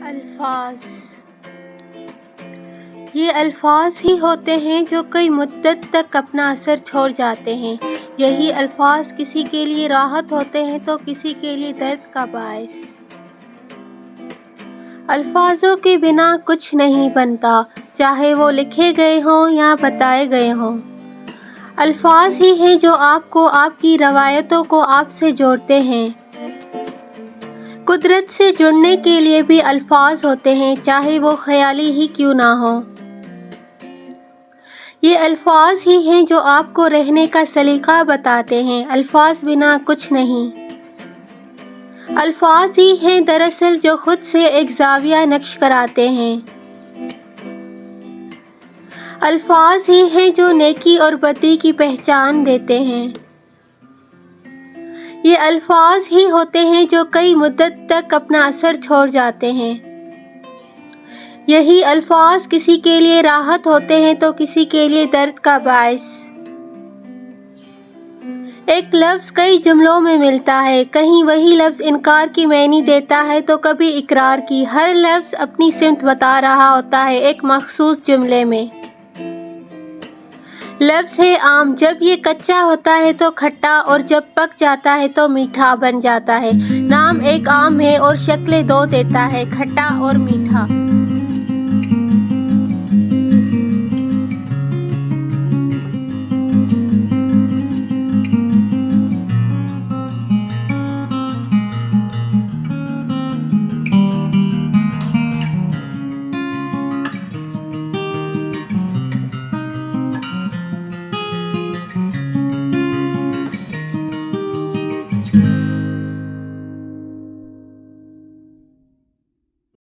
الفاظ یہ الفاظ ہی ہوتے ہیں جو کئی مدت تک اپنا اثر چھوڑ جاتے ہیں۔ یہی الفاظ کسی کے لیے راحت ہوتے ہیں تو کسی کے لیے درد کا باعث۔ الفاظوں کے بنا کچھ نہیں بنتا، چاہے وہ لکھے گئے ہوں یا بتائے گئے ہوں۔ الفاظ ہی ہیں جو آپ کو، آپ کی روایتوں کو آپ سے جوڑتے ہیں۔ قدرت سے جڑنے کے لیے بھی الفاظ ہوتے ہیں، چاہے وہ خیالی ہی کیوں نہ ہوں۔ یہ الفاظ ہی ہیں جو آپ کو رہنے کا سلیقہ بتاتے ہیں، الفاظ بنا کچھ نہیں۔ الفاظ ہی ہیں دراصل جو خود سے ایک زاویہ نقش کراتے ہیں۔ الفاظ ہی ہیں جو نیکی اور بدی کی پہچان دیتے ہیں۔ یہ الفاظ ہی ہوتے ہیں جو کئی مدت تک اپنا اثر چھوڑ جاتے ہیں۔ یہی الفاظ کسی کے لیے راحت ہوتے ہیں تو کسی کے لیے درد کا باعث۔ ایک لفظ کئی جملوں میں ملتا ہے، کہیں وہی لفظ انکار کی معنی دیتا ہے تو کبھی اقرار کی۔ ہر لفظ اپنی سمت بتا رہا ہوتا ہے ایک مخصوص جملے میں۔ لفظ ہے آم، جب یہ کچا ہوتا ہے تو کھٹا اور جب پک جاتا ہے تو میٹھا بن جاتا ہے۔ نام ایک آم ہے اور شکلیں دو دیتا ہے، کھٹا اور میٹھا۔